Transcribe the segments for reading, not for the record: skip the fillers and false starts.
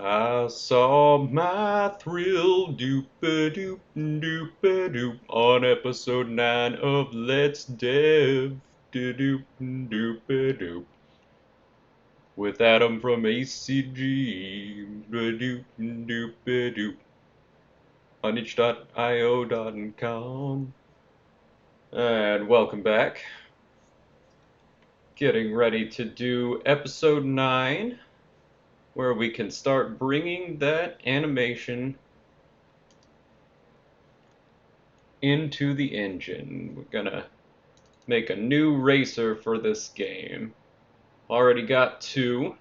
I saw my thrill doop-a-doop-doop-a-doop on episode 9 of Let's Dev doop-doop-a-doop with Adam from ACG doop-doop-a-doop on itch.io.com. And welcome back. Getting ready to do episode 9, where we can start bringing that animation into the engine. We're gonna make a new racer for this game. Already got 2.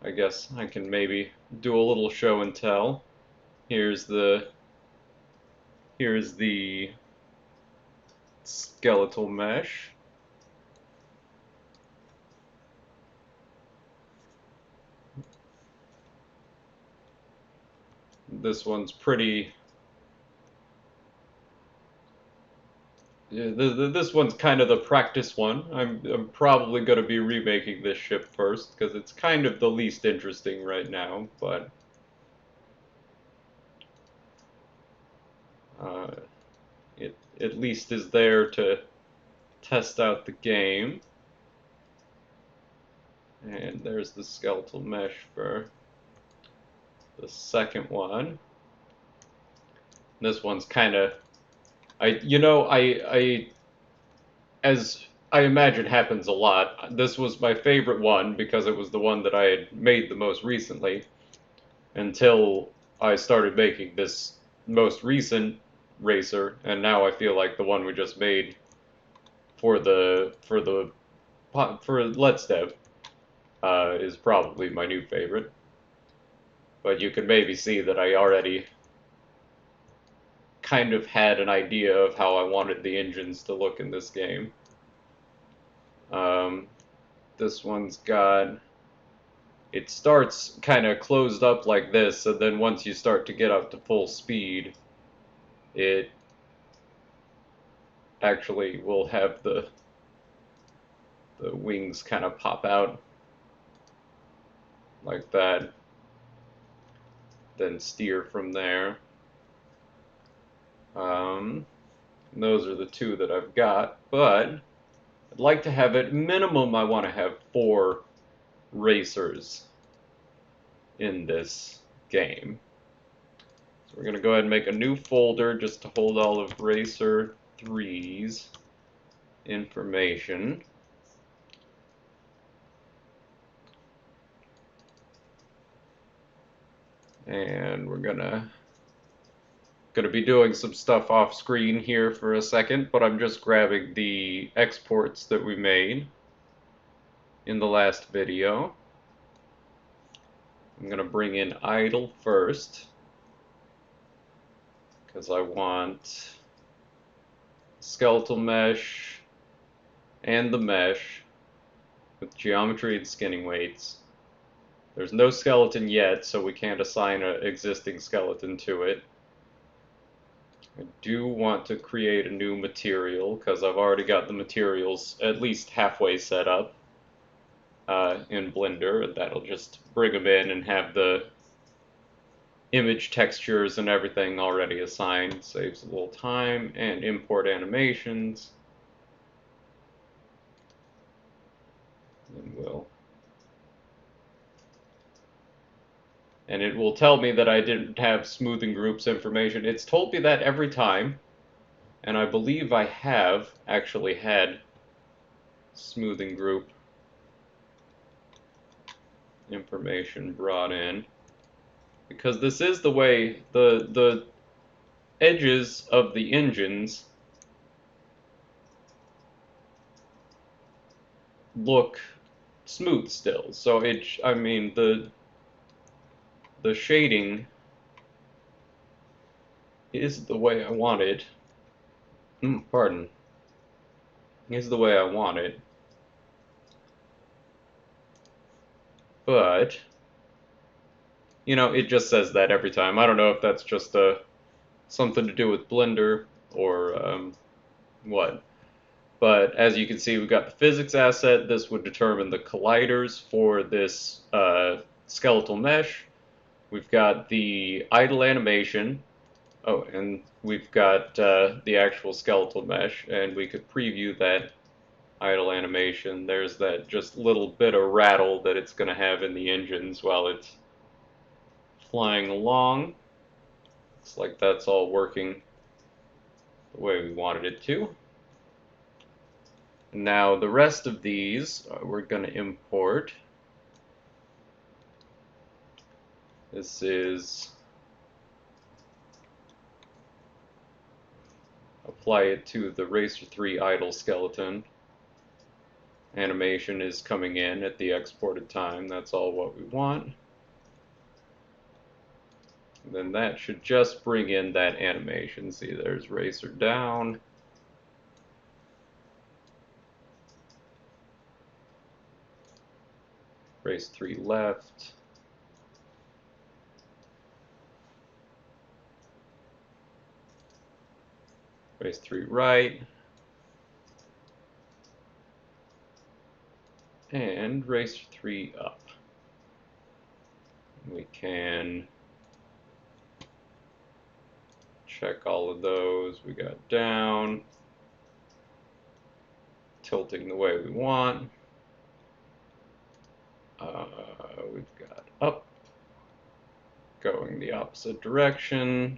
I guess I can maybe do a little show and tell. Here's the skeletal mesh. This one's pretty. Yeah, this one's kind of the practice one. I'm probably going to be remaking this ship first because it's kind of the least interesting right now, but it at least is there to test out the game. And there's the skeletal mesh for the second one. This one's kind of, as I imagine happens a lot, this was my favorite one because it was the one that I had made the most recently until I started making this most recent racer, and now I feel like the one we just made for Let's Dev is probably my new favorite. But you can maybe see that I already kind of had an idea of how I wanted the engines to look in this game. This one's got, it starts kind of closed up like this, and then once you start to get up to full speed, it actually will have the wings kind of pop out like that, then steer from there. Those are the 2 that I've got, but I'd like to have at minimum, I want to have 4 racers in this game. So we're going to go ahead and make a new folder just to hold all of Racer 3's information. And we're gonna be doing some stuff off screen here for a second, but I'm just grabbing the exports that we made in the last video. I'm gonna bring in idle first because I want skeletal mesh and the mesh with geometry and skinning weights. There's no skeleton yet, so we can't assign an existing skeleton to it. I do want to create a new material because I've already got the materials at least halfway set up in Blender, and that'll just bring them in and have the image textures and everything already assigned. Saves a little time. And import animations. And it will tell me that I didn't have smoothing groups information. It's told me that every time, and I believe I have actually had smoothing group information brought in, because this is the way the edges of the engines look smooth still. So I mean the shading is the way I want it. Pardon. Is the way I want it. But, it just says that every time. I don't know if that's just something to do with Blender or what. But as you can see, we've got the physics asset. This would determine the colliders for this skeletal mesh, we've got the idle animation. Oh, and we've got the actual skeletal mesh, and we could preview that idle animation. There's that just little bit of rattle that it's going to have in the engines while it's flying along. Looks like that's all working the way we wanted it to. Now the rest of these we're going to import. This is apply it to the Racer 3 idle skeleton. Animation is coming in at the exported time. That's all what we want. Then that should just bring in that animation. See, there's Racer down. Race 3 left. Race 3 right. And Racer 3 up. We can check all of those. We got down, tilting the way we want. We've got up, going the opposite direction,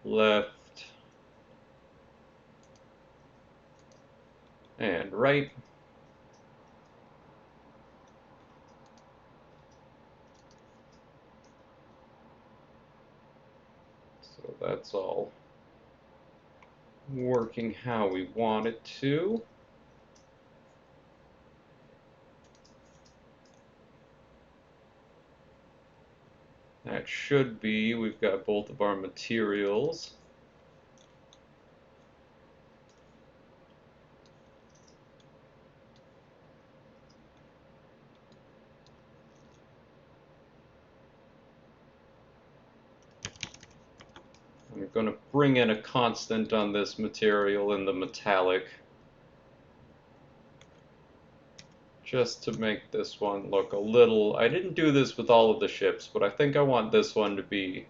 left, and right. So that's all working how we want it to. That should be, we've got both of our materials. I'm going to bring in a constant on this material in the metallic, just to make this one look a little, I didn't do this with all of the ships, but I think I want this one to be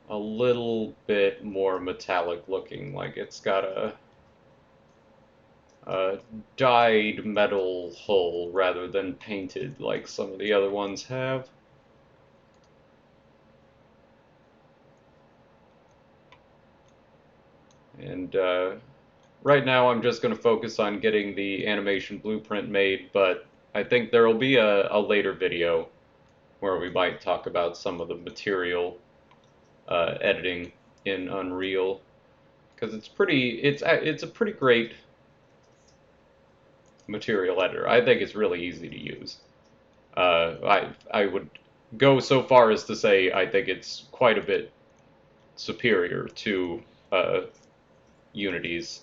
a little bit more metallic looking, like it's got a dyed metal hull rather than painted like some of the other ones have. And right now I'm just going to focus on getting the animation blueprint made, but I think there will be a later video where we might talk about some of the material editing in Unreal, because it's a pretty great material editor. I think it's really easy to use. I would go so far as to say I think it's quite a bit superior to Unity's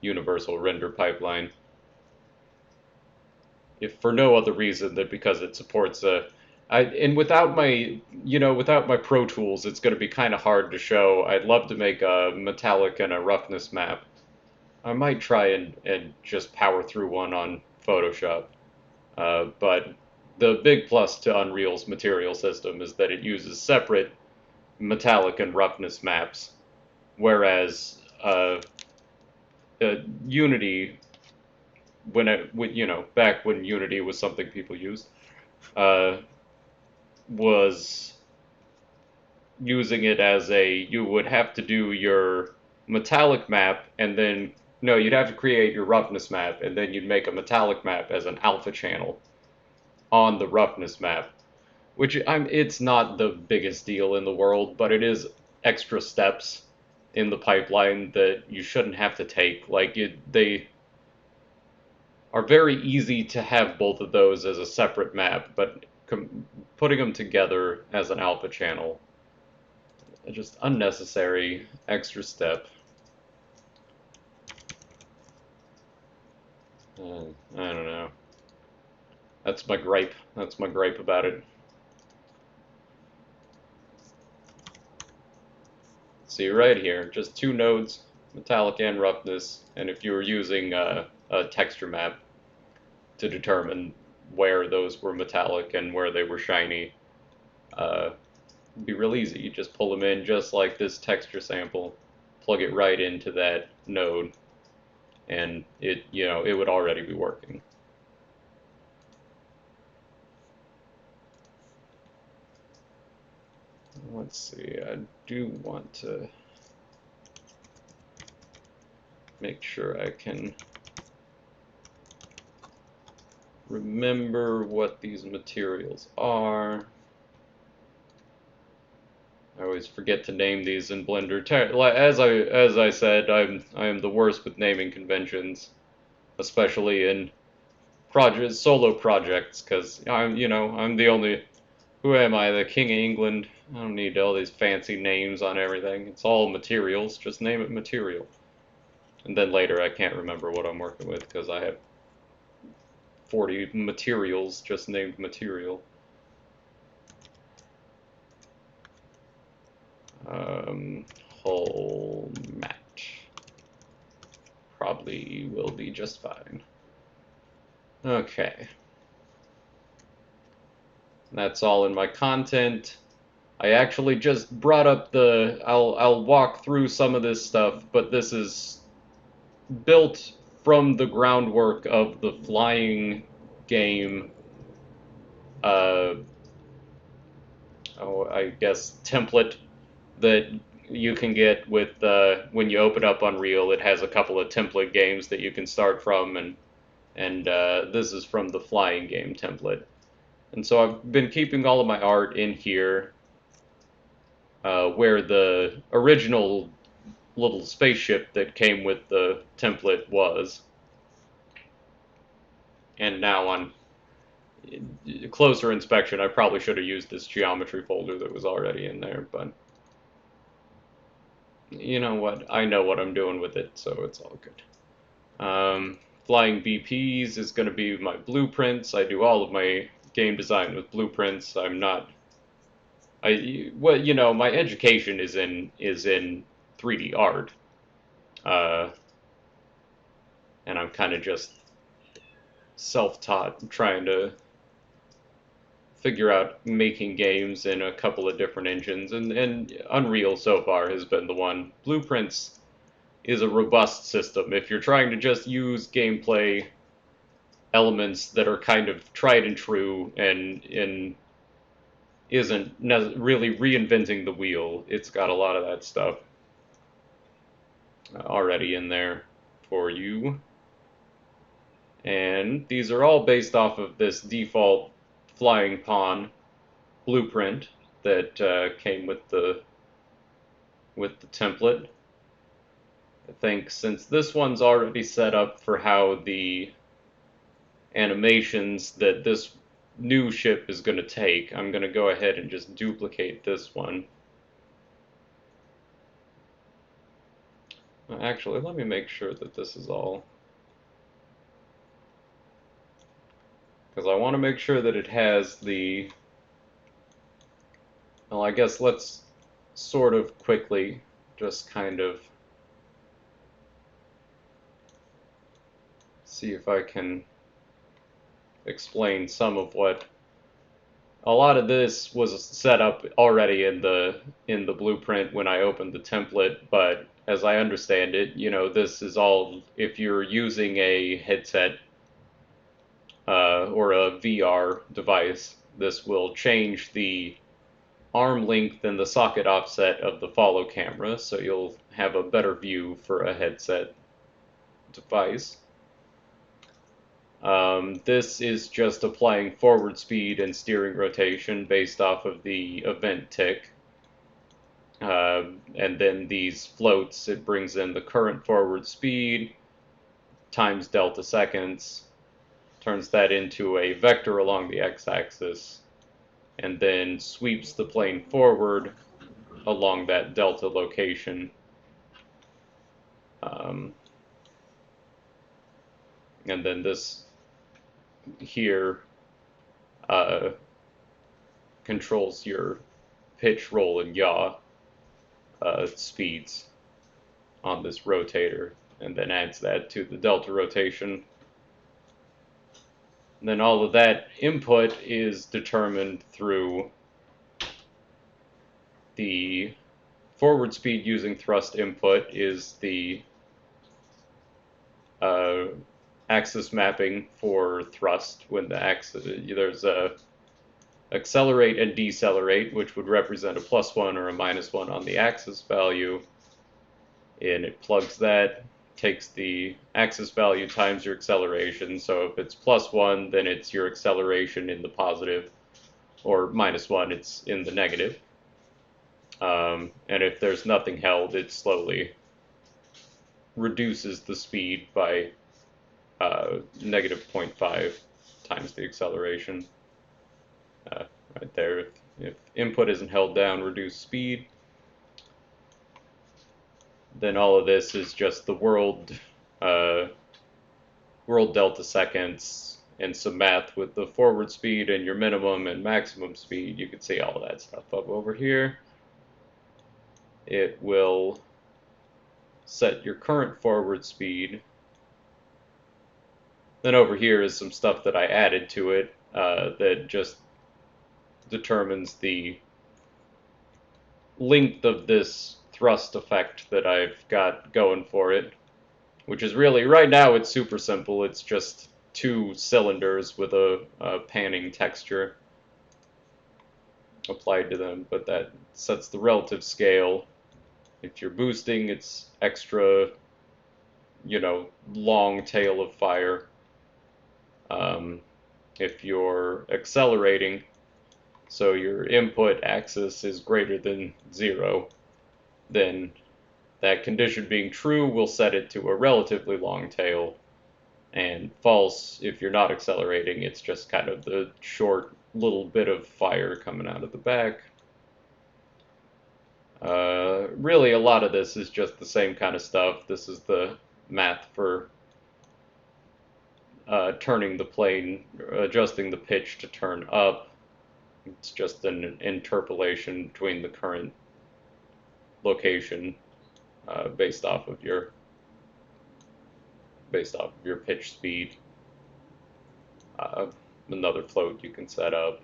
universal render pipeline, if for no other reason than because it supports and without my Pro Tools, it's going to be kind of hard to show. I'd love to make a metallic and a roughness map. I might try and just power through one on Photoshop. But the big plus to Unreal's material system is that it uses separate metallic and roughness maps, whereas Unity, back when Unity was something people used, was using it as you would have to do your metallic map, and then, no, you'd have to create your roughness map, and then you'd make a metallic map as an alpha channel on the roughness map, which it's not the biggest deal in the world, but it is extra steps in the pipeline that you shouldn't have to take. Like, they are very easy to have both of those as a separate map, but putting them together as an alpha channel, just unnecessary extra step. I don't know. That's my gripe. That's my gripe about it. See right here, just two nodes, metallic and roughness, and if you were using a texture map to determine where those were metallic and where they were shiny. It'd be real easy. You just pull them in just like this texture sample, plug it right into that node, and it would already be working. Let's see, I do want to make sure I can remember what these materials are. I always forget to name these in Blender. As I said, I am the worst with naming conventions, especially in solo projects, because I'm the only. Who am I? The King of England? I don't need all these fancy names on everything. It's all materials. Just name it material. And then later I can't remember what I'm working with because I have 40 materials just named material. Whole mat. Probably will be just fine. Okay. That's all in my content. I actually just brought up I'll walk through some of this stuff, but this is built from the groundwork of the flying game, I guess, template that you can get with when you open up Unreal. It has a couple of template games that you can start from, and this is from the flying game template. And so I've been keeping all of my art in here, where the original little spaceship that came with the template was. And now on closer inspection, I probably should have used this geometry folder that was already in there, but you know what? I know what I'm doing with it, so it's all good. Flying BPs is going to be my blueprints. I do all of my game design with blueprints. I'm not. My education is in 3D art, and I'm kind of just self-taught, trying to figure out making games in a couple of different engines, and Unreal so far has been the one. Blueprints is a robust system. If you're trying to just use gameplay elements that are kind of tried and true and isn't really reinventing the wheel, it's got a lot of that stuff already in there for you. And these are all based off of this default flying pawn blueprint that came with the template. I think since this one's already set up for how the animations that this new ship is going to take, I'm going to go ahead and just duplicate this one. Actually, let me make sure that this is all, because I want to make sure that it has the, well, I guess let's sort of quickly just kind of see if I can explain some of what. A lot of this was set up already in the blueprint when I opened the template, but as I understand it, this is all if you're using a headset or a VR device, this will change the arm length and the socket offset of the follow camera, so you'll have a better view for a headset device. This is just applying forward speed and steering rotation based off of the event tick. And then these floats, it brings in the current forward speed times delta seconds, turns that into a vector along the x-axis, and then sweeps the plane forward along that delta location. And then this here controls your pitch, roll, and yaw speeds on this rotator, and then adds that to the delta rotation. And then all of that input is determined through the forward speed using thrust input is the axis mapping for thrust when the axis, there's a accelerate and decelerate, which would represent a +1 or a -1 on the axis value, and it plugs that, takes the axis value times your acceleration, so if it's +1, then it's your acceleration in the positive, or -1, it's in the negative. And if there's nothing held, it slowly reduces the speed by -0.5 times the acceleration. Right there, if input isn't held down, reduce speed. Then all of this is just the world delta seconds and some math with the forward speed and your minimum and maximum speed. You can see all of that stuff up over here. It will set your current forward speed. Then over here is some stuff that I added to it that just determines the length of this thrust effect that I've got going for it, which is really, right now it's super simple. It's just 2 cylinders with a panning texture applied to them, but that sets the relative scale. If you're boosting, it's extra, long tail of fire. If you're accelerating, so your input axis is greater than 0, then that condition being true will set it to a relatively long tail, and false if you're not accelerating, it's just kind of the short little bit of fire coming out of the back. Really, a lot of this is just the same kind of stuff. This is the math for turning the plane, adjusting the pitch to turn up. It's just an interpolation between the current location based off of your pitch speed. Another float you can set up.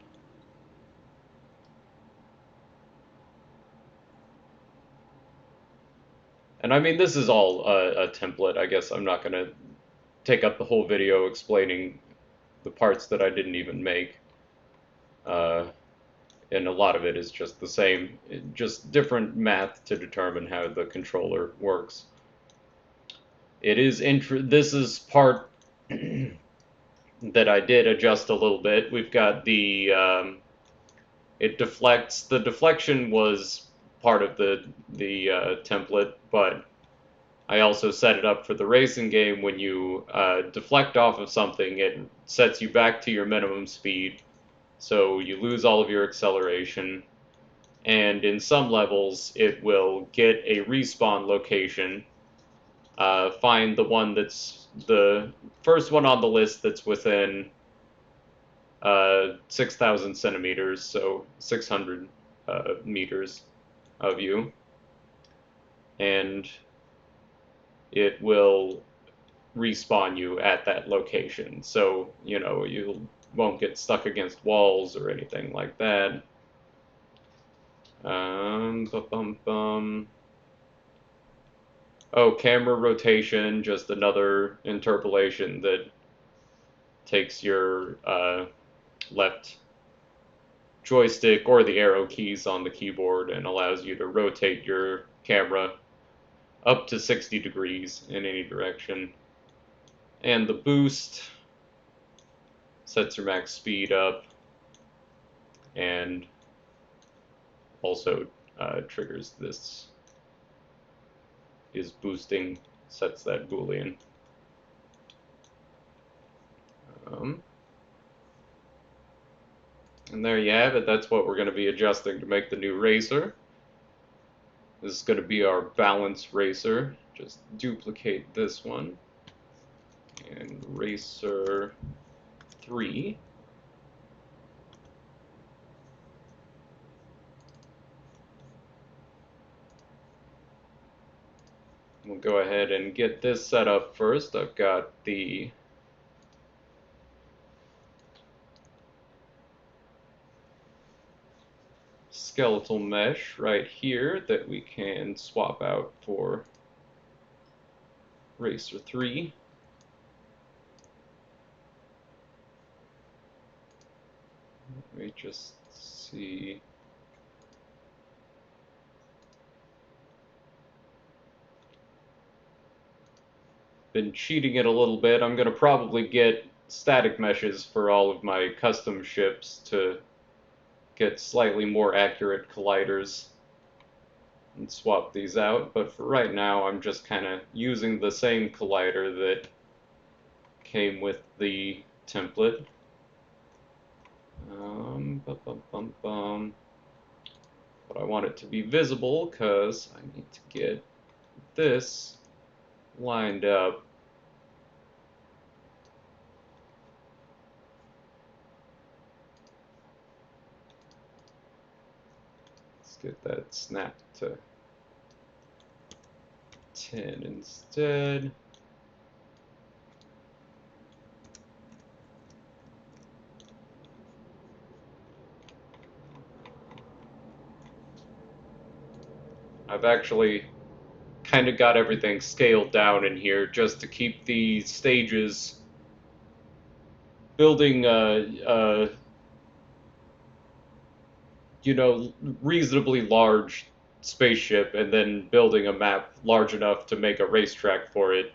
And I mean, this is all a template. I guess I'm not going to take up the whole video explaining the parts that I didn't even make. And a lot of it is just the same, just different math to determine how the controller works. It is this is part that I did adjust a little bit. We've got the it deflects. The deflection was part of the template, but I also set it up for the racing game. When you deflect off of something, it sets you back to your minimum speed, so you lose all of your acceleration. And in some levels, it will get a respawn location, find the one that's the first one on the list that's within 6,000 centimeters, so 600 meters of you, and it will respawn you at that location. So, you won't get stuck against walls or anything like that. Oh, camera rotation, just another interpolation that takes your left joystick or the arrow keys on the keyboard and allows you to rotate your camera up to 60 degrees in any direction. And the boost sets your max speed up and also triggers this, is boosting, sets that Boolean. And there you have it. That's what we're going to be adjusting to make the new racer. This is going to be our balance racer. Just duplicate this one. And racer 3. We'll go ahead and get this set up first. I've got the skeletal mesh right here that we can swap out for Racer 3. Let me just see. Been cheating it a little bit. I'm going to probably get static meshes for all of my custom ships to get slightly more accurate colliders and swap these out. But for right now, I'm just kind of using the same collider that came with the template. But I want it to be visible because I need to get this lined up. Let's get that snapped to 10 instead. I've actually kind of got everything scaled down in here just to keep the stages building you know, reasonably large spaceship and then building a map large enough to make a racetrack for it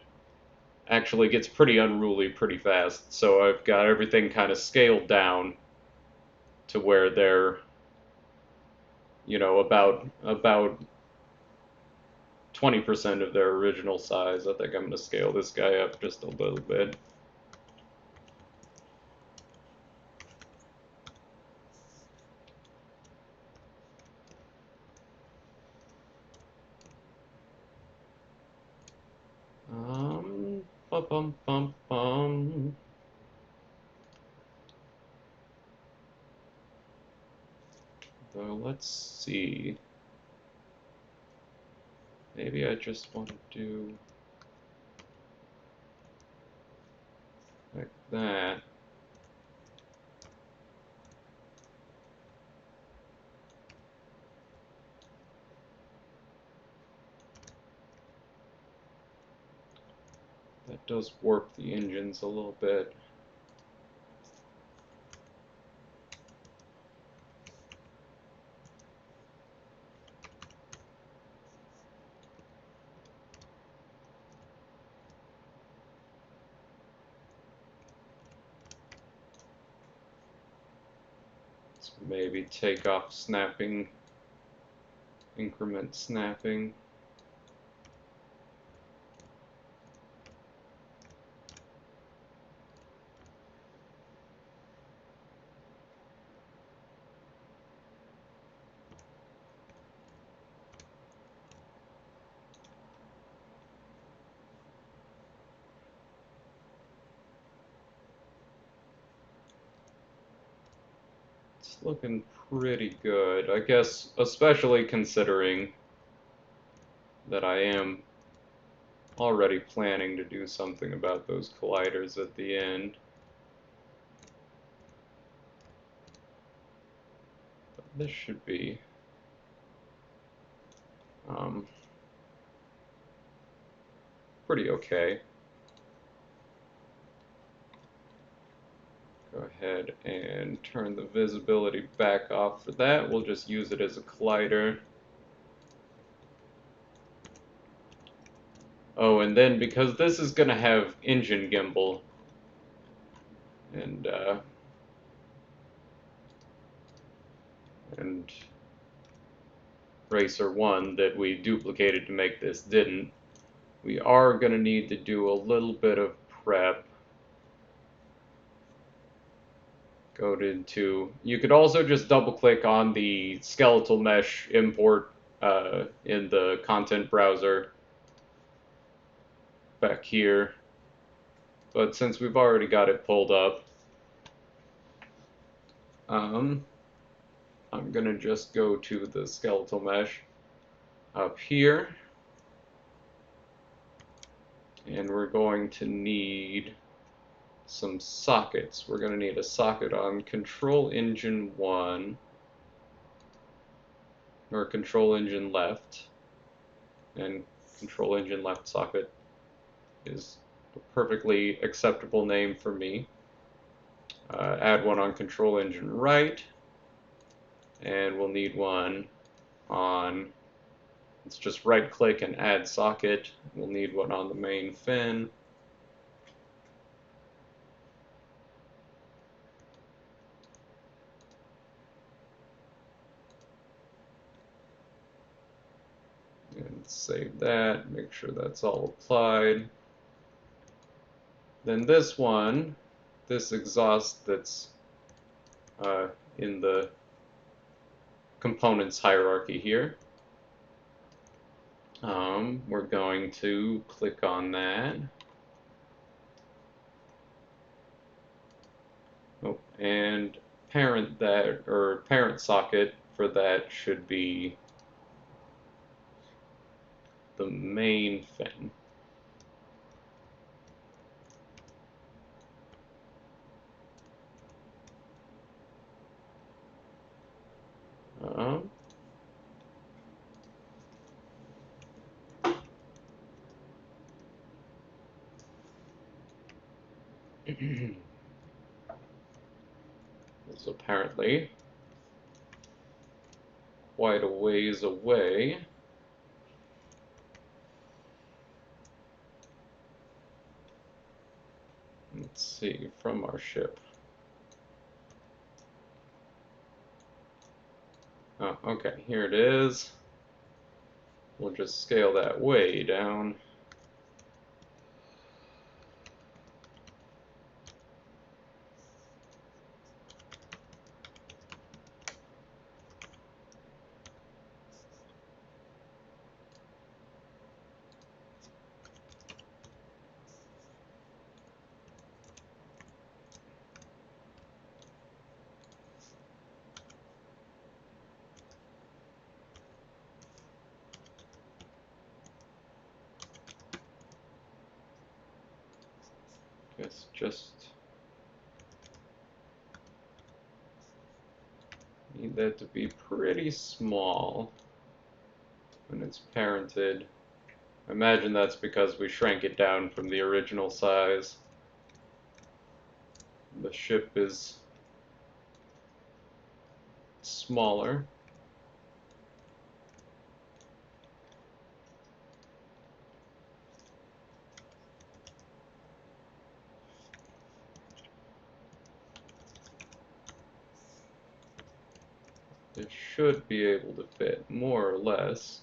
actually gets pretty unruly pretty fast. So I've got everything kind of scaled down to where they're, you know, about 20% of their original size. I think I'm going to scale this guy up just a little bit. Bum, bum, bum, bum. So let's see. Maybe I just want to do like that. That does warp the engines a little bit. Let's maybe take off snapping, increment snapping. It's looking pretty good, I guess, especially considering that I am already planning to do something about those colliders at the end. But this should be pretty okay. Go ahead and turn the visibility back off for that. We'll just use it as a collider. Oh, and then because this is going to have engine gimbal, and Racer 1 that we duplicated to make this didn't, we are going to need to do a little bit of prep. Go into, you could also just double click on the skeletal mesh import in the content browser back here. But since we've already got it pulled up, I'm going to just go to the skeletal mesh up here. And we're going to need some sockets. We're going to need a socket on Control Engine 1. or control engine left, and control engine left socket is a perfectly acceptable name for me. Add one on control engine right, and we'll need one on, let's just right click and add socket. We'll need one on the main fin. And save that, make sure that's all applied. Then this one, this exhaust that's in the components hierarchy here, we're going to click on that. Oh, and parent that, or parent socket for that should be the main fin. Um, is apparently quite a ways away. Let's see, from our ship. Oh, okay, here it is. We'll just scale that way down. Guess just need that to be pretty small when it's parented. I imagine that's because we shrank it down from the original size. The ship is smaller. It should be able to fit more or less.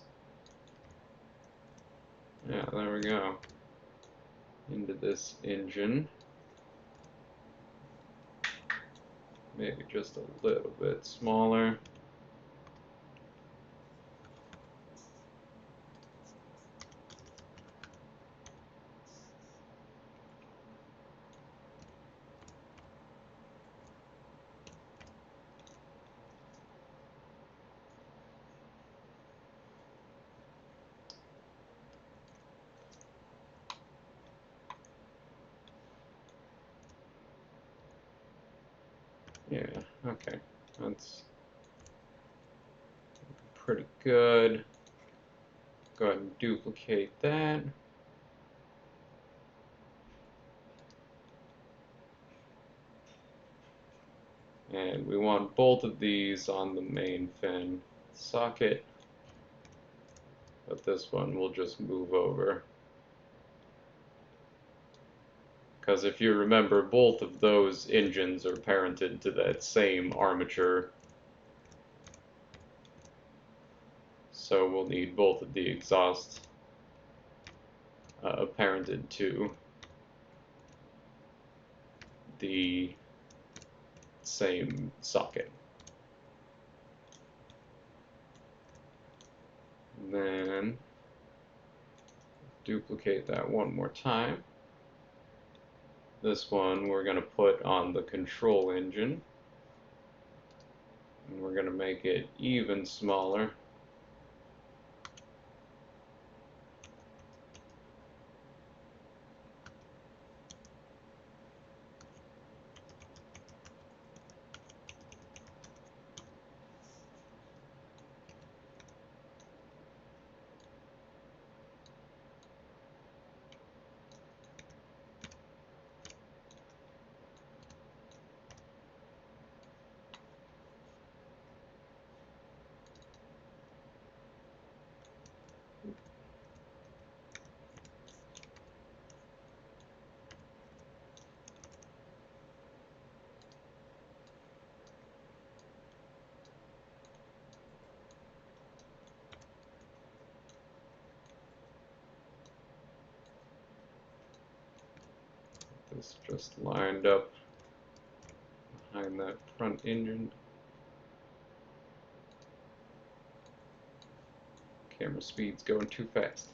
Yeah, there we go. Into this engine. Maybe just a little bit smaller. Yeah, okay. That's pretty good. Go ahead and duplicate that. And we want both of these on the main fin socket, but this one will just move over. Because if you remember, both of those engines are parented to that same armature. So we'll need both of the exhausts parented to the same socket. And then duplicate that one more time. This one we're going to put on the control engine. And we're going to make it even smaller. This just lined up behind that front engine. Camera speed's going too fast.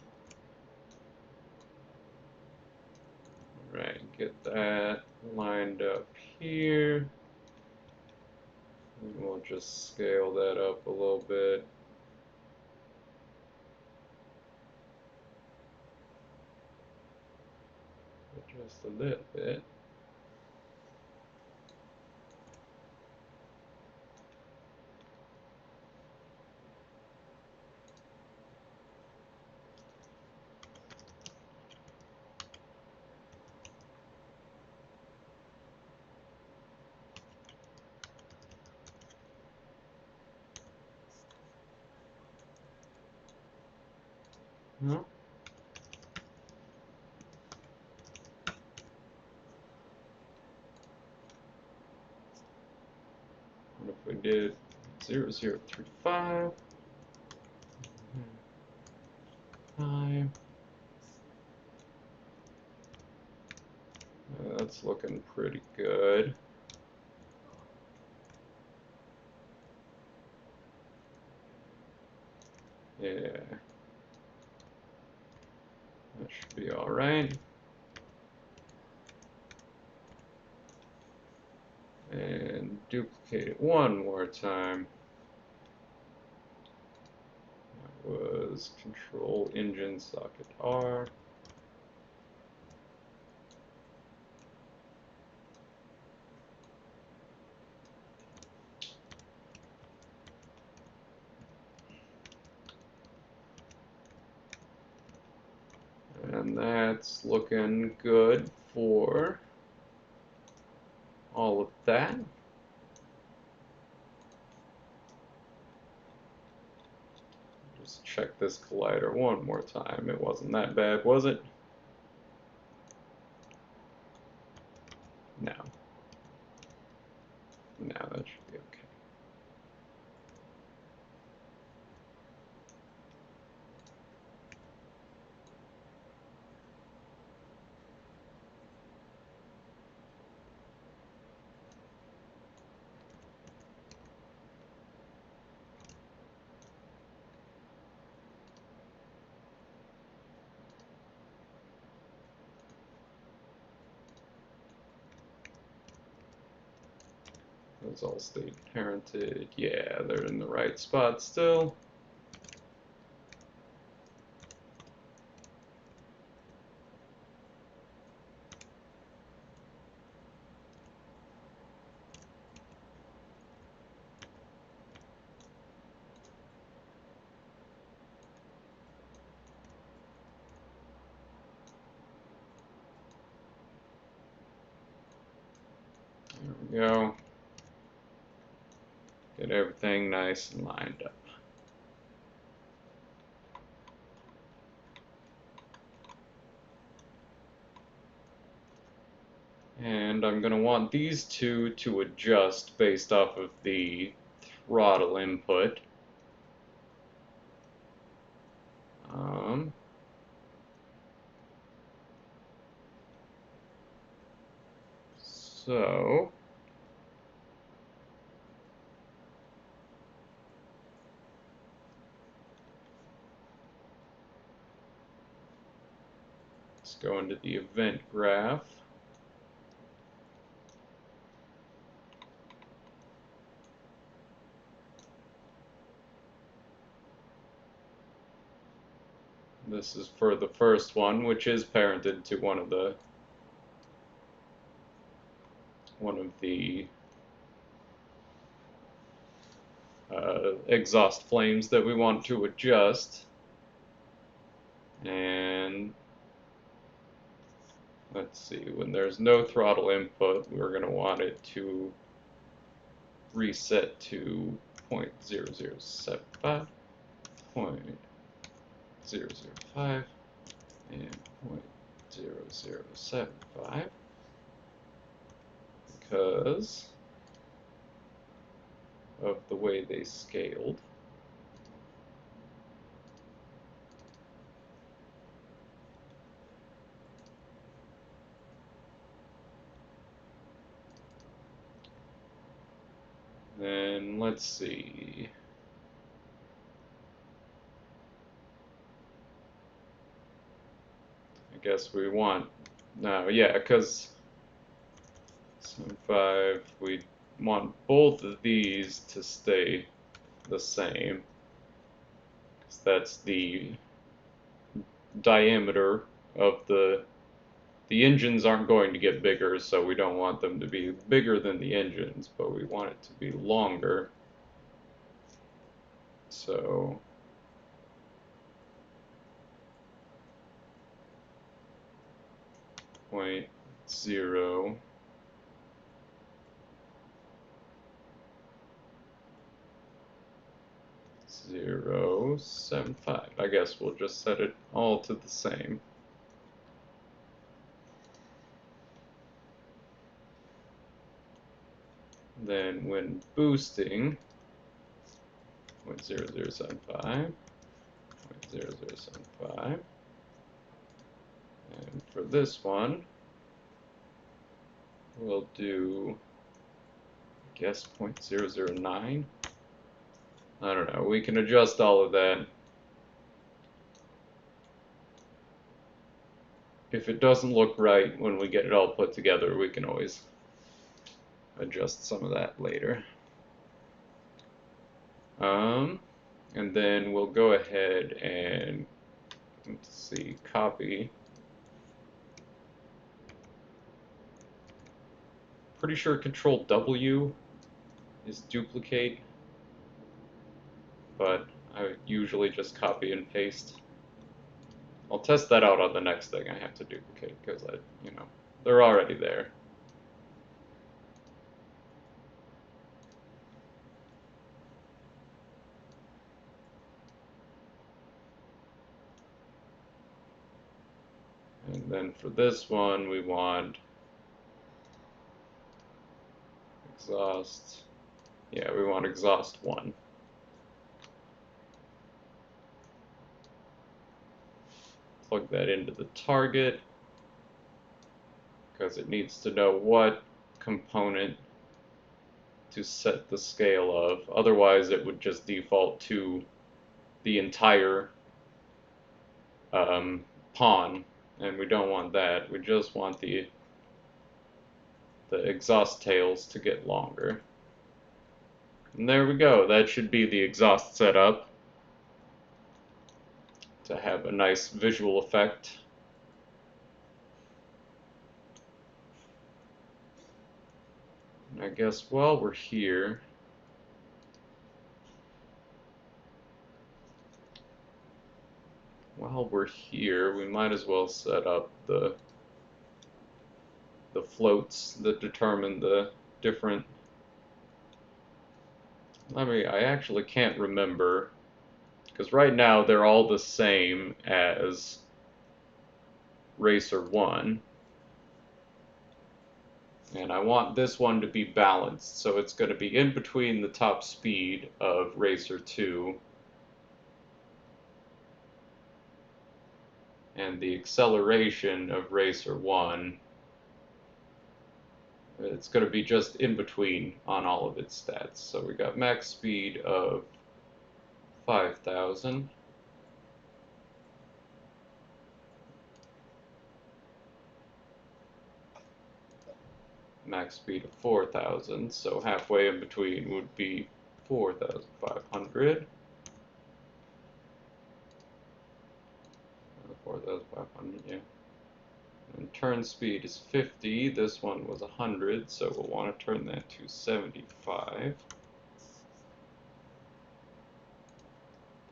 Alright, get that lined up here. And we'll just scale that up a little bit. Just a little bit. No? What if we did 0035? 5. That's looking pretty good. Yeah. That should be alright. And duplicate it one more time. That was Control Engine Socket R. And that's looking good for all of that. Just check this collider one more time. It wasn't that bad, was it? No. No, that should be okay. Those all stayed parented. Yeah, they're in the right spot still. There we go. Get everything nice and lined up. And I'm going to want these two to adjust based off of the throttle input. So let's go into the event graph. This is for the first one, which is parented to one of the exhaust flames that we want to adjust. And let's see, when there's no throttle input, we're going to want it to reset to 0.0075, 0.005, and 0.0075 because of the way they scaled. Then let's see. I guess we want, no, yeah, because 5, we want both of these to stay the same. Because that's the diameter of the engines aren't going to get bigger, so we don't want them to be bigger than the engines, but we want it to be longer. So point 0 0.75. I guess we'll just set it all to the same. Then when boosting, 0.0075, 0.0075. And for this one, we'll do, I guess, 0.009. I don't know, we can adjust all of that. If it doesn't look right when we get it all put together, we can always adjust some of that later. And then we'll go ahead and, let's see, copy. Pretty sure Control W is duplicate, but I usually just copy and paste. I'll test that out on the next thing I have to duplicate, because they're already there. And then for this one, we want exhaust. Yeah, we want exhaust 1. Plug that into the target, because it needs to know what component to set the scale of. Otherwise, it would just default to the entire pawn, and we don't want that. We just want the exhaust tails to get longer. And there we go. That should be the exhaust setup to have a nice visual effect. And I guess while we're here, we might as well set up the floats that determine the different. I actually can't remember, because right now they're all the same as Racer 1. And I want this one to be balanced, so it's going to be in between the top speed of Racer 2 and the acceleration of Racer 1. It's going to be just in between on all of its stats. So we got max speed of 5,000. Max speed of 4,000, so halfway in between would be 4,500. 4,500, yeah. And turn speed is 50. This one was 100, so we'll want to turn that to 75.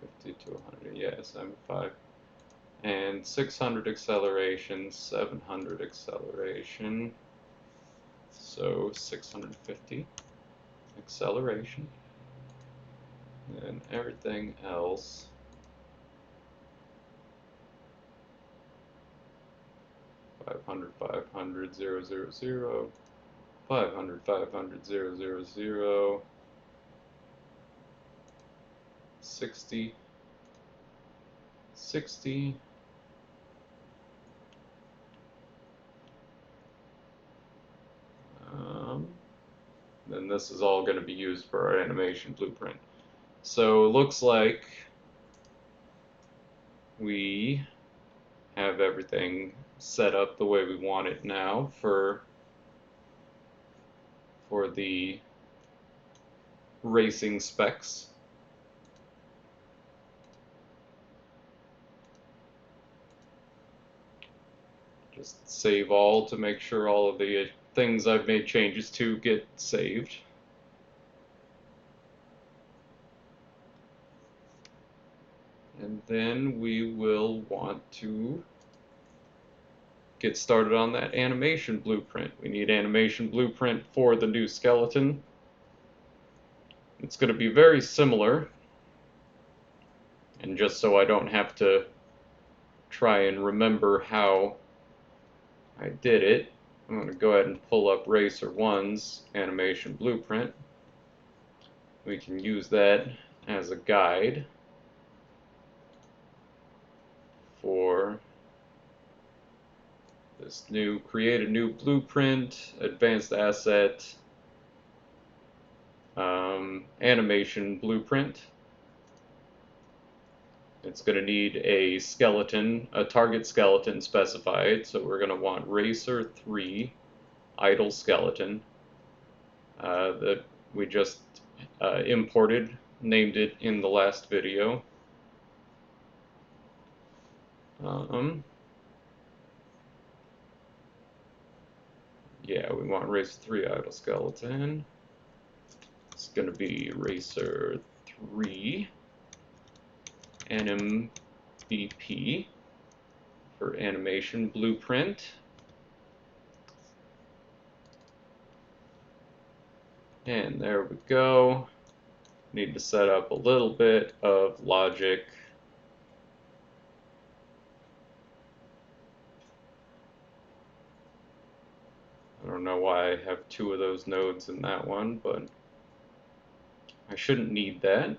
50 to 100, yeah, 75. And 600 acceleration, 700 acceleration. So 650 acceleration. And everything else, 500, 500, 0, 0, 0, 500, 500, 0, 0, 0, 60, 60, then this is all going to be used for our animation blueprint. So it looks like we have everything set up the way we want it now for the racing specs. Just save all to make sure all of the things I've made changes to get saved. And then we will want to get started on that animation blueprint. We need animation blueprint for the new skeleton. It's going to be very similar, and just so I don't have to try and remember how I did it, I'm going to go ahead and pull up Racer 1's animation blueprint. We can use that as a guide for this new, create a new blueprint, advanced asset, animation blueprint. It's going to need a skeleton, a target skeleton specified, so we're going to want Racer 3 idle skeleton that we just imported, named it in the last video. Yeah, we want Racer 3 idle skeleton. It's going to be Racer 3 NMBP for animation blueprint. And there we go. Need to set up a little bit of logic. I don't know why I have two of those nodes in that one, but I shouldn't need that.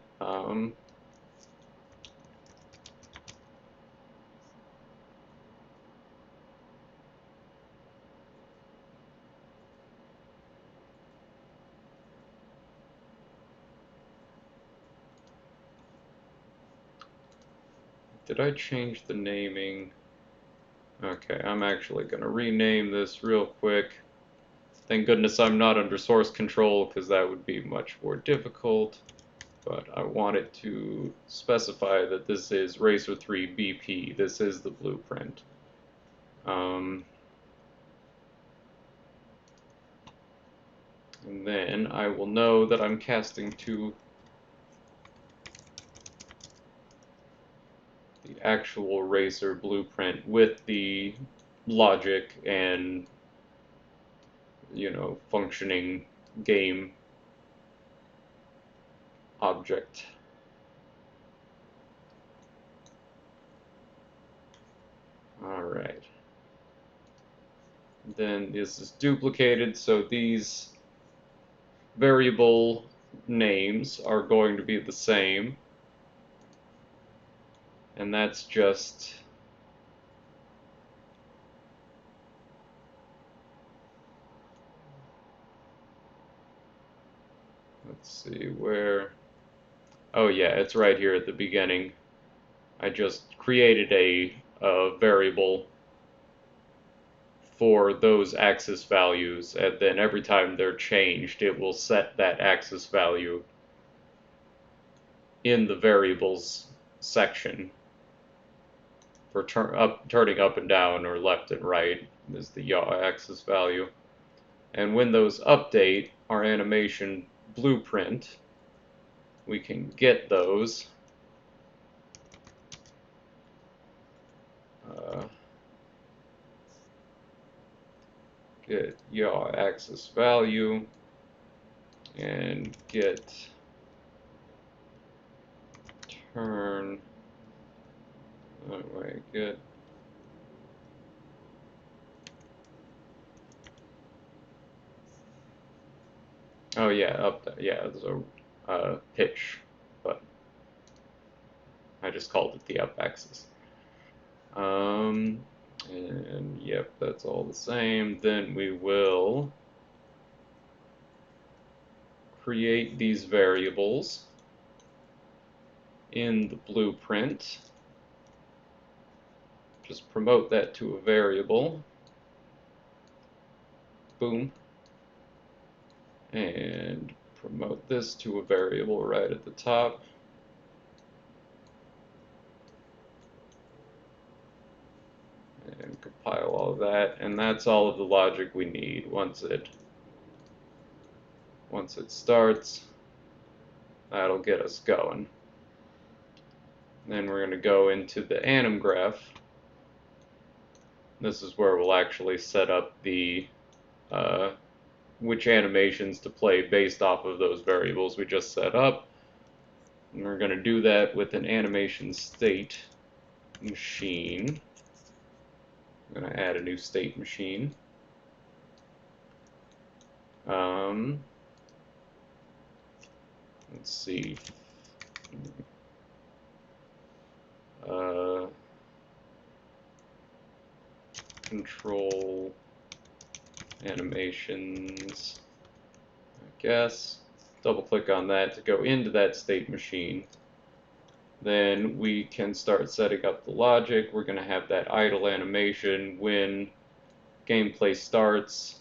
Did I change the naming? Okay, I'm actually going to rename this real quick. Thank goodness I'm not under source control, because that would be much more difficult. But I wanted to specify that this is Racer 3 BP. This is the blueprint. And then I will know that I'm casting to the actual Racer blueprint with the logic and, you know, functioning game object. Alright. Then this is duplicated, so these variable names are going to be the same. And that's just let's see where. Oh yeah, it's right here at the beginning. I just created a variable for those axis values, and then every time they're changed, it will set that axis value in the variables section for turning up and down or left and right is the yaw axis value. And when those update our animation blueprint, we can get those. Get yaw axis value and get turn. Oh wait, get. Oh yeah, yeah, there's a pitch, but I just called it the up axis. And yep, that's all the same. Then we will create these variables in the blueprint. Just promote that to a variable. Boom. And promote this to a variable right at the top. And compile all of that, and that's all of the logic we need. Once it starts, that'll get us going. Then we're going to go into the anim graph. This is where we'll actually set up the which animations to play based off of those variables we just set up. And we're going to do that with an animation state machine. I'm going to add a new state machine. Let's see. Control animations, I guess. Double click on that to go into that state machine. Then we can start setting up the logic. We're going to have that idle animation. When gameplay starts,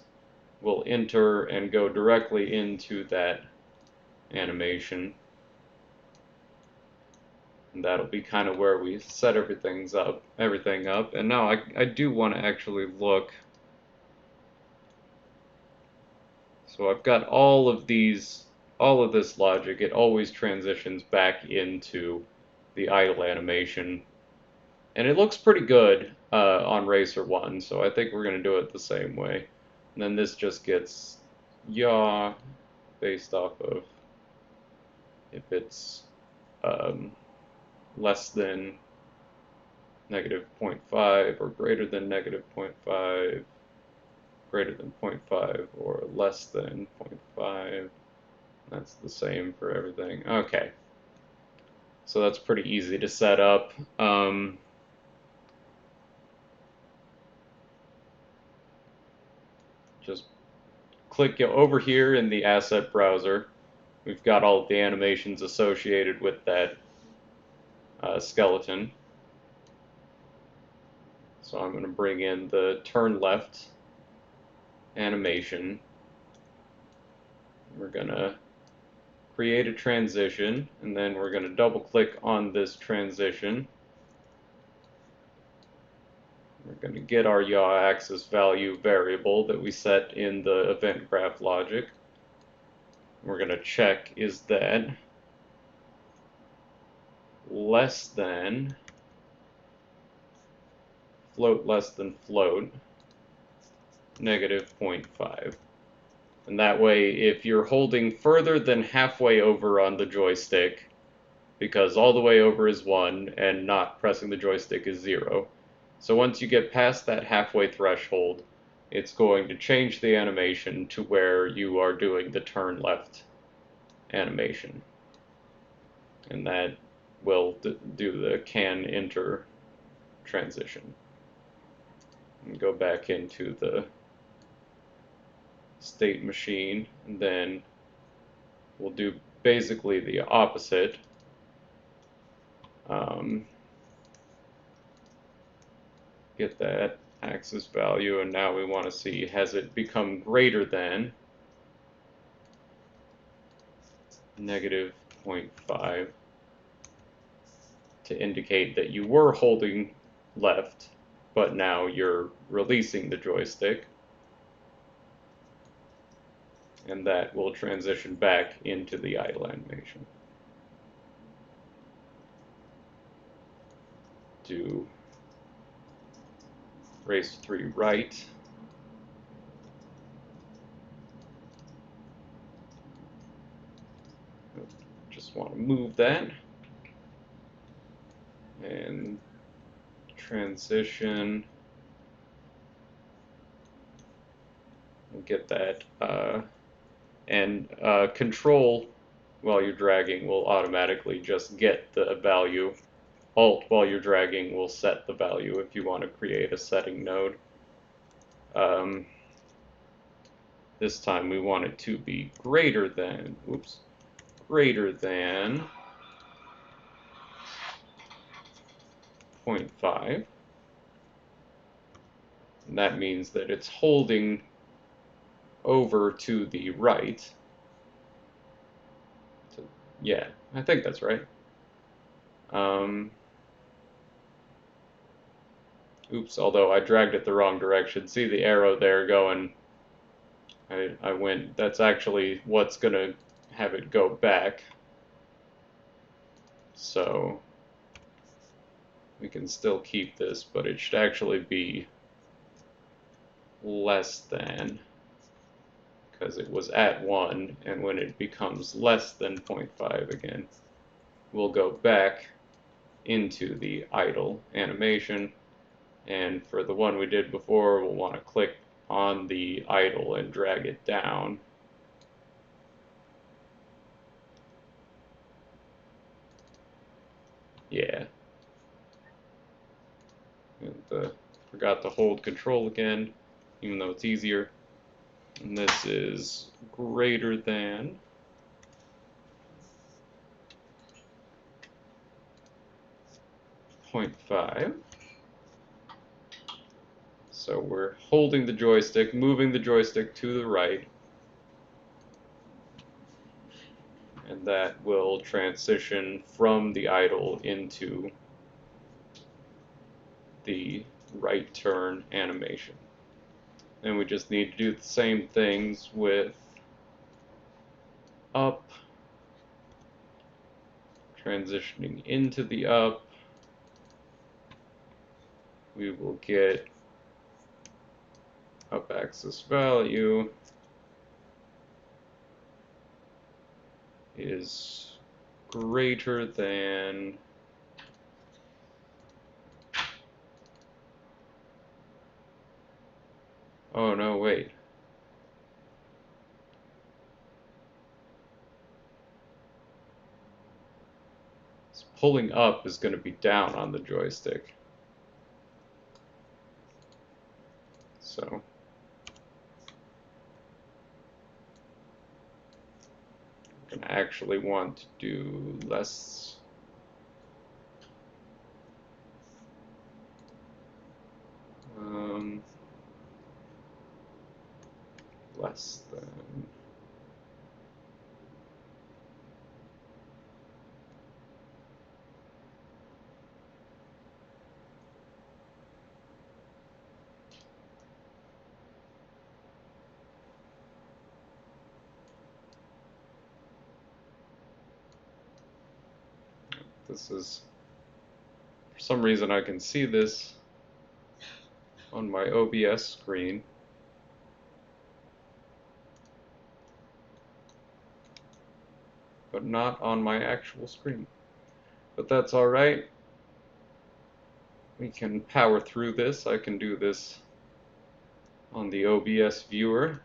we'll enter and go directly into that animation. And that'll be kind of where we set everything up. And now I do want to actually look. So I've got all of this logic. It always transitions back into the idle animation. And it looks pretty good on Racer 1, so I think we're going to do it the same way. And then this just gets yaw based off of if it's less than -0.5 or greater than -0.5, greater than 0.5 or less than 0.5. That's the same for everything. Okay. So that's pretty easy to set up. Just click over here in the asset browser. We've got all of the animations associated with that skeleton. So I'm going to bring in the turn left animation. We're going to create a transition, and then we're going to double click on this transition. We're going to get our yaw axis value variable that we set in the event graph logic. We're going to check, is that less than float less than float -0.5. And that way, if you're holding further than halfway over on the joystick, because all the way over is 1 and not pressing the joystick is 0. So once you get past that halfway threshold, it's going to change the animation to where you are doing the turn left animation. And that will do the can enter transition. And go back into the state machine, and then we'll do basically the opposite. Get that axis value, and now we want to see, has it become greater than -0.5 to indicate that you were holding left, but now you're releasing the joystick. And that will transition back into the idle animation. Do race 3 right. Just want to move that. And transition. We'll get that. Control while you're dragging will automatically just get the value. Alt while you're dragging will set the value if you want to create a setting node. This time we want it to be greater than, greater than 0.5. And that means that it's holding over to the right. So, yeah, I think that's right. Although I dragged it the wrong direction. See the arrow there going, I went, that's actually what's going to have it go back. So we can still keep this, but it should actually be less than, because it was at 1, and when it becomes less than 0.5 again, we'll go back into the idle animation, and for the one we did before, we'll want to click on the idle and drag it down. Yeah. And forgot to hold control again, even though it's easier. And this is greater than 0.5. So we're holding the joystick, moving the joystick to the right, and that will transition from the idle into the right turn animation. And we just need to do the same things with up, transitioning into the up. We will get up axis value is greater than oh no, wait. So pulling up is going to be down on the joystick. So I'm going to actually want to do less. Less than. This is, for some reason I can see this on my OBS screen. But not on my actual screen. But that's alright. We can power through this. I can do this on the OBS viewer.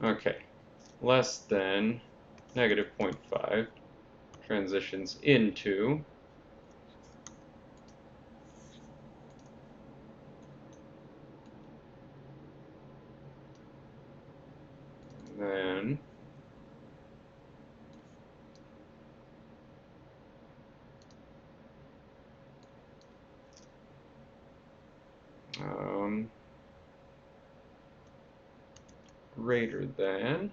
Okay. Less than negative 0.5 transitions into then greater than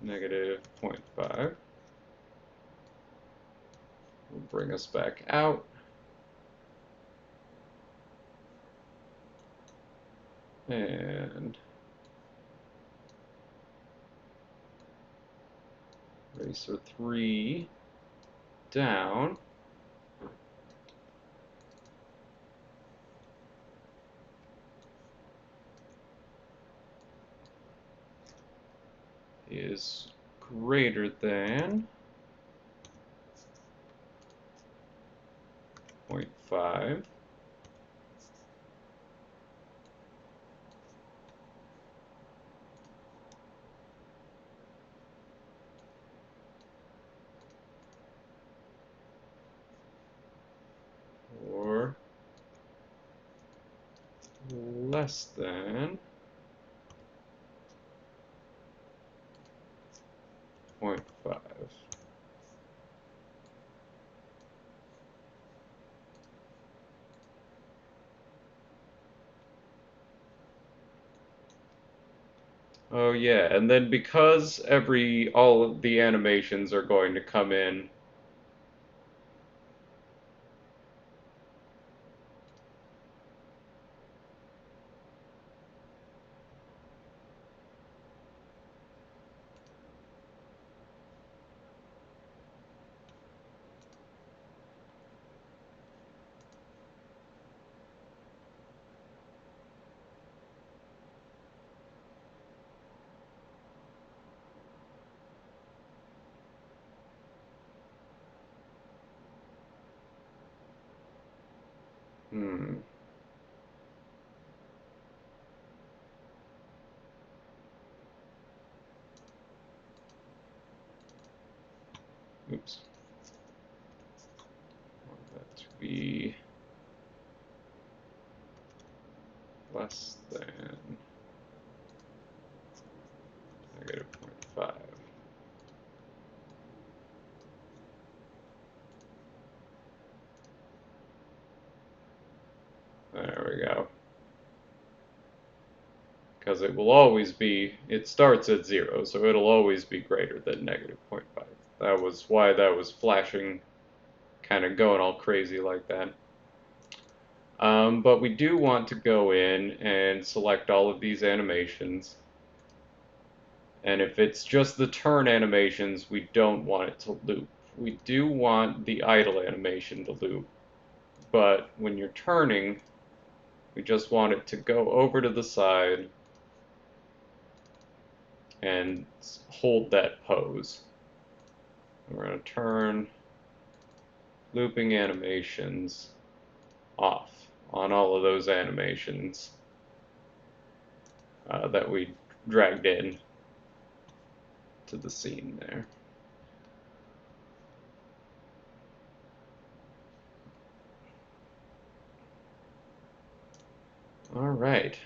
negative 0.5 will bring us back out. And eraser 3 down. Is greater than 0.5. less than 0.5. Oh yeah, and then because all of the animations are going to come in hmm. Oops. I want that to be less than negative 0.5. There we go. Because it will always be, it starts at 0, so it'll always be greater than negative 0.5. That was why that was flashing, kind of going all crazy like that. But we do want to go in and select all of these animations. And if it's just the turn animations, we don't want it to loop. We do want the idle animation to loop. But when you're turning, we just want it to go over to the side and hold that pose. We're going to turn looping animations off on all of those animations that we dragged in to the scene there. All right.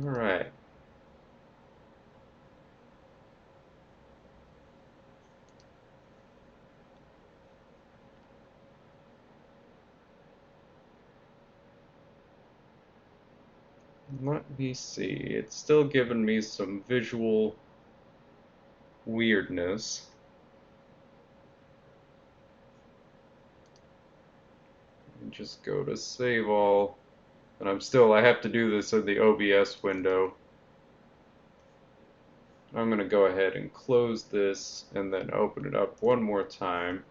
All right. Let me see. It's still giving me some visual weirdness. Just go to save all. And I have to do this in the OBS window. I'm going to go ahead and close this and then open it up one more time.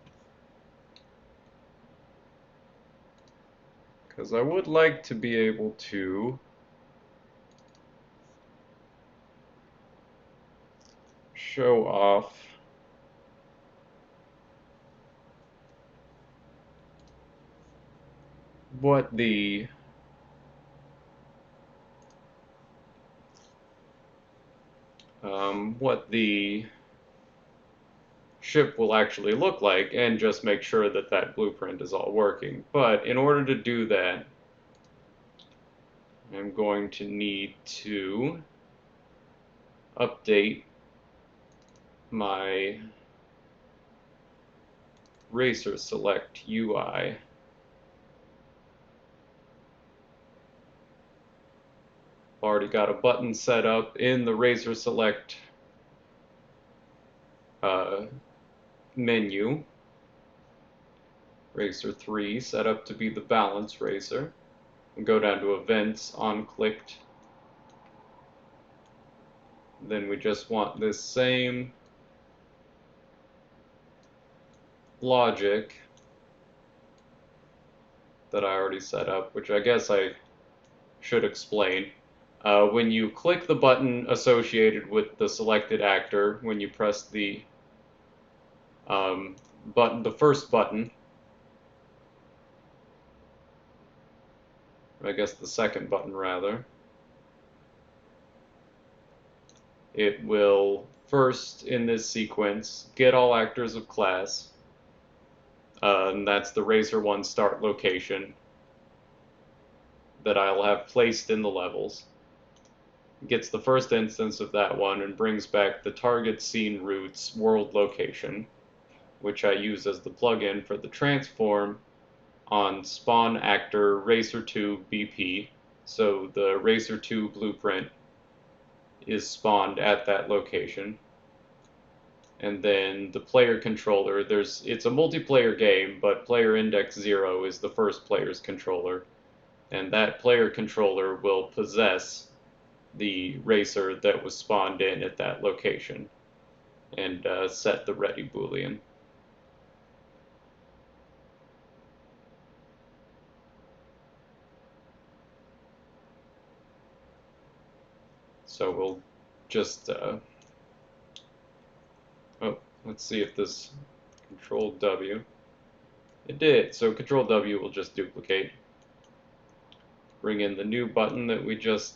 Because I would like to be able to show off what the ship will actually look like and just make sure that that blueprint is all working. But in order to do that, I'm going to need to update my racer select UI. Already got a button set up in the racer select menu. Racer 3 set up to be the balance racer. And go down to events on clicked. Then we just want this same logic that I already set up, which I guess I should explain. When you click the button associated with the selected actor, when you press the the first button, I guess the second button rather, it will first in this sequence get all actors of class, and that's the Racer 1 start location that I'll have placed in the levels. Gets the first instance of that one and brings back the target scene routes world location, which I use as the plugin for the transform on spawn actor Racer 2 BP. So the Racer 2 blueprint is spawned at that location. And then the player controller, it's a multiplayer game, but player index 0 is the first player's controller. And that player controller will possess the racer that was spawned in at that location and set the ready boolean. So we'll just, let's see if this Control W, it did, so Control W will just duplicate. Bring in the new button that we just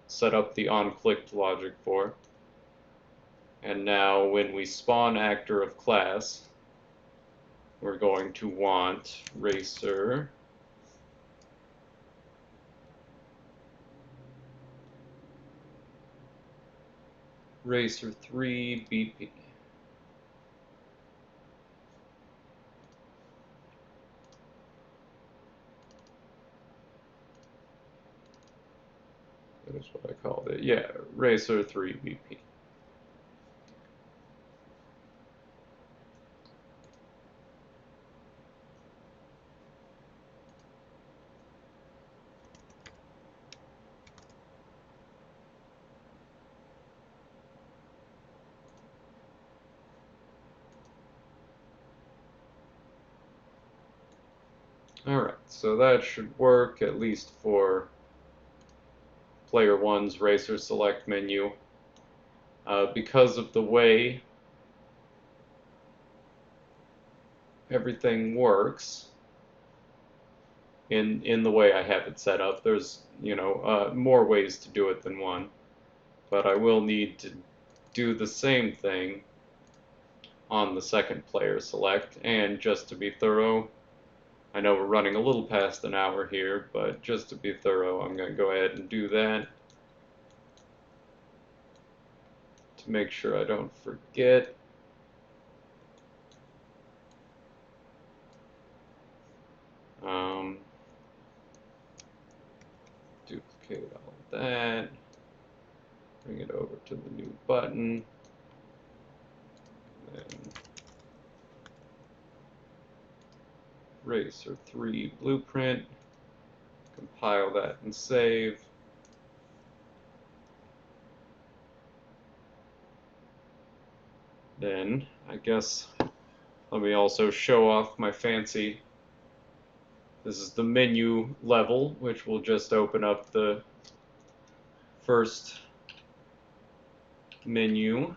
set up the on-clicked logic for. And now when we spawn actor of class, we're going to want Racer Racer 3 BP. That is what I called it. Yeah, Racer 3 BP. Alright, so that should work at least for Player 1's Racer Select menu. Because of the way everything works, in the way I have it set up, there's, more ways to do it than one. But I will need to do the same thing on the second player select, and just to be thorough, I know we're running a little past an hour here, but just to be thorough, I'm going to go ahead and do that to make sure I don't forget. Duplicate all of that, bring it over to the new button, then Racer 3 blueprint, compile that and save. Then, I guess, let me also show off my fancy. This is the menu level, which will just open up the first menu.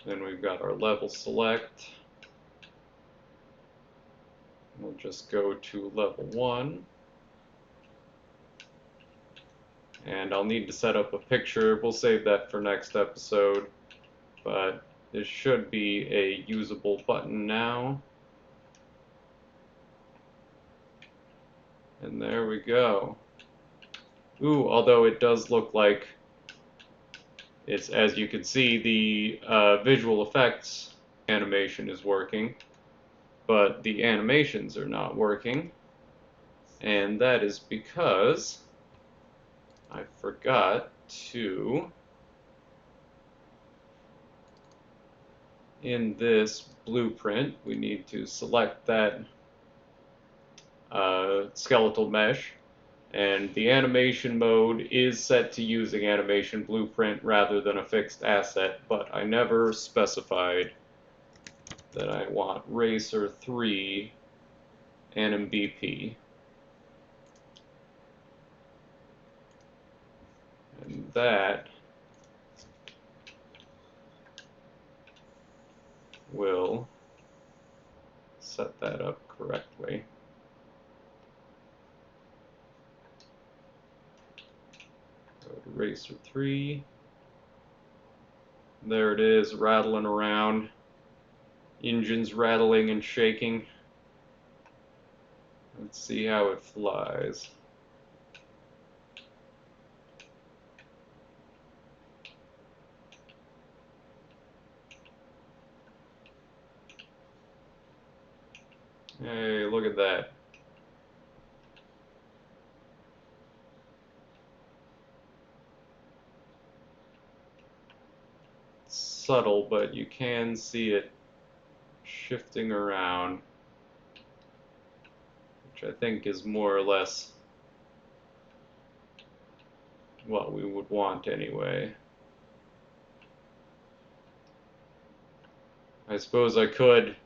Then we've got our level select. We'll just go to level 1. And I'll need to set up a picture. We'll save that for next episode. But this should be a usable button now. And there we go. Ooh, although it does look like it's, as you can see, the visual effects animation is working, but the animations are not working. And that is because I forgot to, in this blueprint, we need to select that skeletal mesh, and the animation mode is set to using animation blueprint rather than a fixed asset, but I never specified that I want Racer 3 AnimBP. And that will set that up correctly. Go to Racer 3. There it is, rattling around. Engine's rattling and shaking. Let's see how it flies. Hey, look at that. It's subtle, but you can see it shifting around, which I think is more or less what we would want anyway. I suppose I could,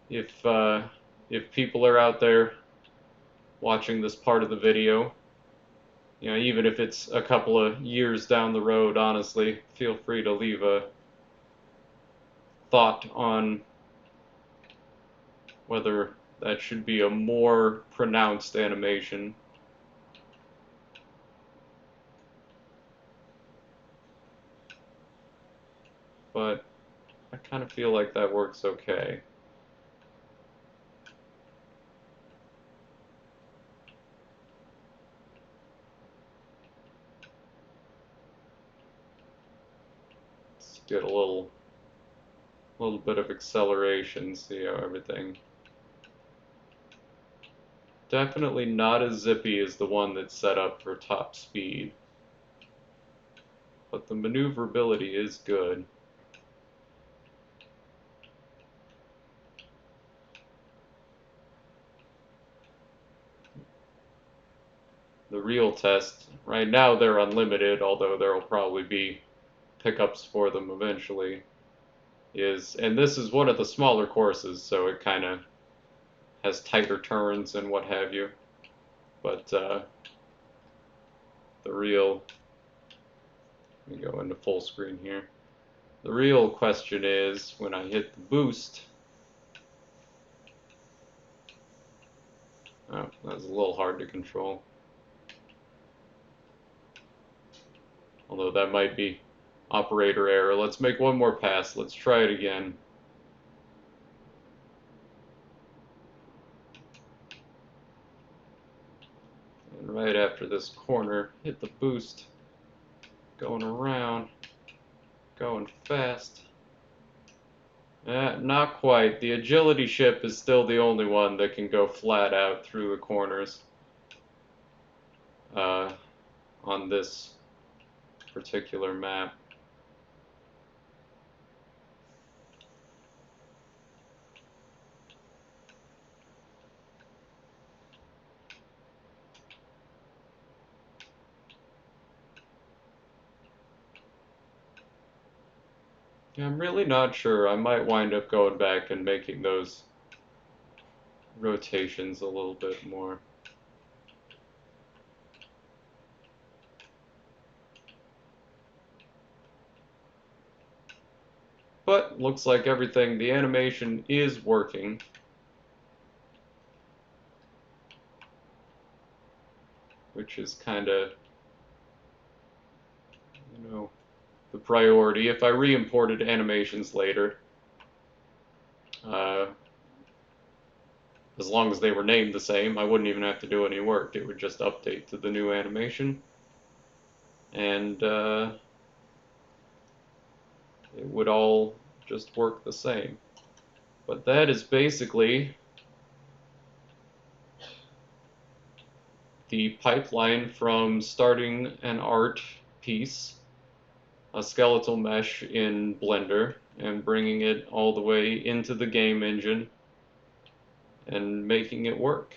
if people are out there watching this part of the video, you know, even if it's a couple of years down the road, honestly, feel free to leave a thought on whether that should be a more pronounced animation. But I kind of feel like that works okay. Let's get a little bit of acceleration, see how everything. Definitely not as zippy as the one that's set up for top speed, but the maneuverability is good. The real test, right now they're unlimited, although there will probably be pickups for them eventually, and this is one of the smaller courses, so it kind of has tighter turns and what have you, but the real, let me go into full screen here. The real question is, when I hit the boost, oh, that's a little hard to control. Although that might be operator error. Let's make one more pass. Let's try it again. And right after this corner, hit the boost. Going around. Going fast. Not quite. The agility ship is still the only one that can go flat out through the corners on this particular map. Yeah, I'm really not sure. I might wind up going back and making those rotations a little bit more. But looks like everything, the animation is working. Which is kind of, you know, the priority. If I re-imported animations later, as long as they were named the same, I wouldn't even have to do any work. It would just update to the new animation. And it would all just work the same. But that is basically the pipeline from starting an art piece, a skeletal mesh in Blender, and bringing it all the way into the game engine and making it work.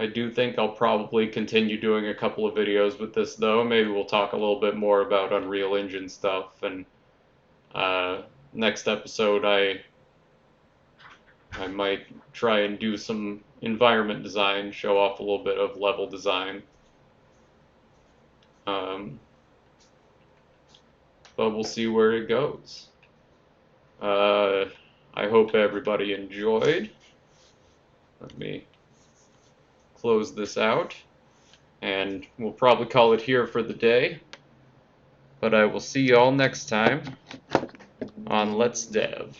I do think I'll probably continue doing a couple of videos with this though. Maybe we'll talk a little bit more about Unreal Engine stuff, and next episode I might try and do some environment design, show off a little bit of level design. But we'll see where it goes. I hope everybody enjoyed. Let me close this out, and we'll probably call it here for the day. But I will see you all next time on Let's Dev.